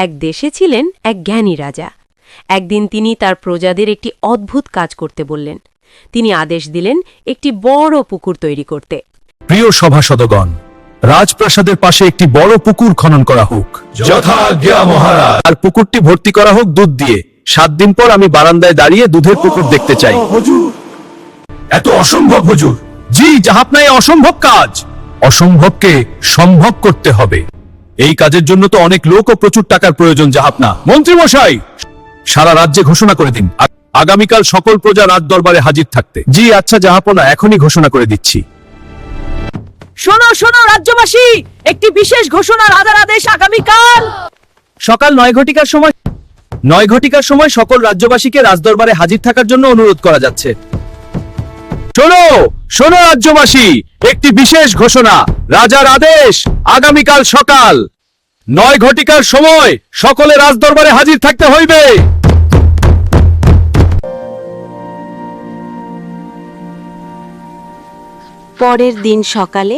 এক দেশে ছিলেন এক জ্ঞানী রাজা। একদিন তিনি তার প্রজাদের একটি অদ্ভুত কাজ করতে বললেন। তিনি আদেশ দিলেন একটি বড় পুকুর তৈরি করতে। প্রিয় সভাসদগণ, রাজপ্রাসাদের পাশে একটি বড় পুকুর খনন করা হোক। যথাজ্ঞা মহারাজ। আর পুকুরটি ভর্তি করা হোক দুধ দিয়ে। 7 দিন পর আমি বারান্দায় দাঁড়িয়ে দুধের পুকুর দেখতে চাই। হুজুর, এত অসম্ভব হুজুর। জি জাহাপনা, এই অসম্ভব কাজ। অসম্ভবকে সম্ভব করতে হবে। এই কাজের জন্য তো অনেক লোক ও প্রচুর টাকার প্রয়োজন জাহাপনা। মন্ত্রী মশাই, সারা রাজ্যে ঘোষণা করে দিন আগামীকাল সকল প্রজা রাজ দরবারে হাজির থাকতে। জি আচ্ছা জাহাপনা, এখনই ঘোষণা করে দিচ্ছি। শোনো শোনো রাজ্যবাসী, একটি বিশেষ ঘোষণা, রাজার আদেশ আগামীকাল সকাল 9 ঘটিকার সময় সকল রাজ্যবাসীকে রাজদরবারে হাজির থাকার জন্য অনুরোধ করা যাচ্ছে। শোনো শোনো রাজ্যবাসী, একটি বিশেষ ঘোষণা, রাজার আদেশ আগামীকাল সকাল 9 ঘটিকার সময় সকলে রাজদরবারে হাজির থাকতে হইবে। পরের দিন সকালে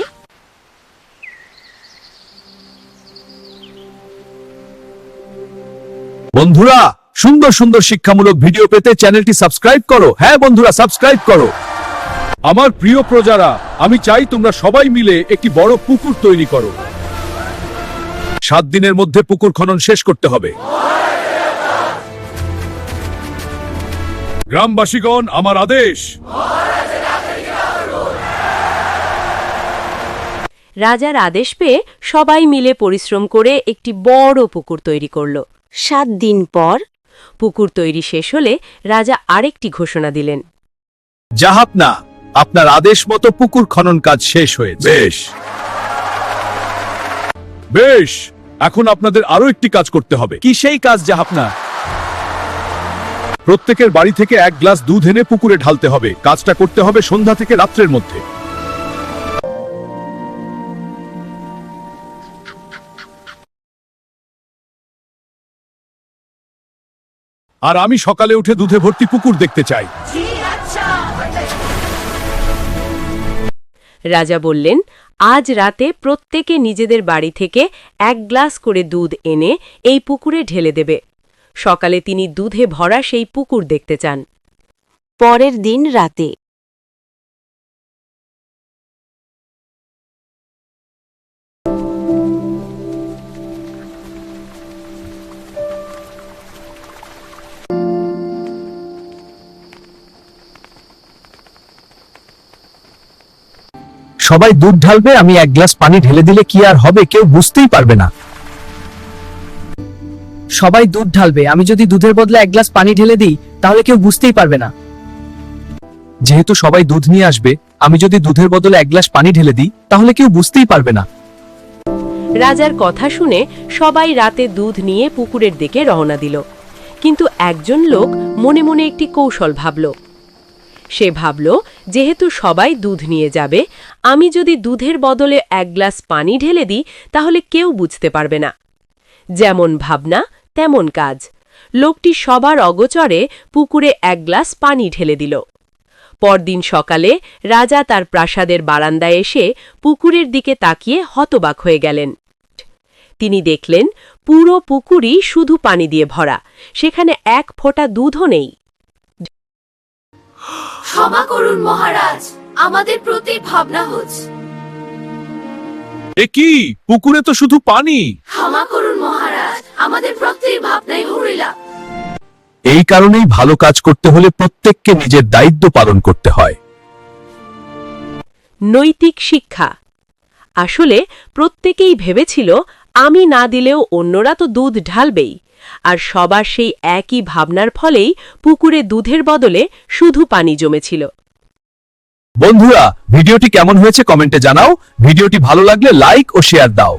বন্ধুরা, সুন্দর সুন্দর শিক্ষামূলক ভিডিও পেতে চ্যানেলটি সাবস্ক্রাইব করো। হ্যাঁ বন্ধুরা, সাবস্ক্রাইব করো। আমার প্রিয় প্রজারা, আমি চাই তোমরা সবাই মিলে একটি বড় পুকুর তৈরি করো। 7 দিনের মধ্যে পুকুর খনন শেষ করতে হবে। গ্রামবাসীগণ, আমার আদেশ। রাজার আদেশ পেয়ে সবাই মিলে পরিশ্রম করে একটি বড় পুকুর তৈরি করল। 7 দিন পর পুকুর তৈরি শেষ হলে রাজা আরেকটি ঘোষণা দিলেন। জাহাপনা, আপনার আদেশ মতো পুকুর খনন কাজ শেষ হয়েছে। বেশ বেশ, এখন আপনাদের আরো একটি কাজ করতে হবে। কি সেই কাজ জাহাপনা? প্রত্যেকের বাড়ি থেকে 1 গ্লাস দুধ এনে পুকুরে ঢালতে হবে। কাজটা করতে হবে সন্ধ্যা থেকে রাত্রের মধ্যে। আর আমি সকালে উঠে দুধে ভর্তি পুকুর দেখতে চাই। রাজা বললেন, আজ রাতে প্রত্যেকে নিজেদের বাড়ি থেকে 1 গ্লাস করে দুধ এনে এই পুকুরে ঢেলে দেবে। সকালে তিনি দুধে ভরা সেই পুকুর দেখতে চান। পরের দিন রাতে সবাই দুধ ঢালবে, আমি 1 গ্লাস পানি ঢেলে দিলে কি আর হবে? কেউ বুঝতেই পারবে না। সবাই দুধ ঢালবে, আমি যদি দুধের বদলে 1 গ্লাস পানি ঢেলে দিই তাহলে কেউ বুঝতেই পারবে না। যেহেতু সবাই দুধ নিয়ে আসবে, আমি যদি দুধের বদলে 1 গ্লাস পানি ঢেলে দিই তাহলে কেউ বুঝতেই পারবে না। রাজার কথা শুনে সবাই রাতে দুধ নিয়ে পুকুরের দিকে রওনা দিল। কিন্তু একজন লোক মনে মনে একটি কৌশল ভাবল। সে ভাবল, যেহেতু সবাই দুধ নিয়ে যাবে, আমি যদি দুধের বদলে 1 গ্লাস পানি ঢেলে দিই তাহলে কেউ বুঝতে পারবে না। যেমন ভাবনা তেমন কাজ। লোকটি সবার অগোচরে পুকুরে 1 গ্লাস পানি ঢেলে দিল। পরদিন সকালে রাজা তার প্রাসাদের বারান্দায় এসে পুকুরের দিকে তাকিয়ে হতবাক হয়ে গেলেন। তিনি দেখলেন পুরো পুকুরই শুধু পানি দিয়ে ভরা, সেখানে 1 ফোঁটা দুধও নেই। ক্ষমা করুন মহারাজ, আমাদের প্রতি ভাবনা হচ্ছে। এ কি, পুকুরে তো শুধু পানি। ক্ষমা করুন মহারাজ, আমাদের প্রতি ভাবনাই হরিলা। এই কারণেই ভালো কাজ করতে হলে প্রত্যেককে নিজের দায়িত্ব পালন করতে হয়। নৈতিক শিক্ষা। আসলে প্রত্যেকেই ভেবেছিল, আমি না দিলেও অন্যরা তো দুধ ঢালবেই। আর সবার সেই একই ভাবনার ফলেই পুকুরে দুধের বদলে শুধু পানি জমেছিল। বন্ধুরা, ভিডিওটি কেমন হয়েছে কমেন্টে জানাও। ভিডিওটি ভালো লাগলে লাইক ও শেয়ার দাও।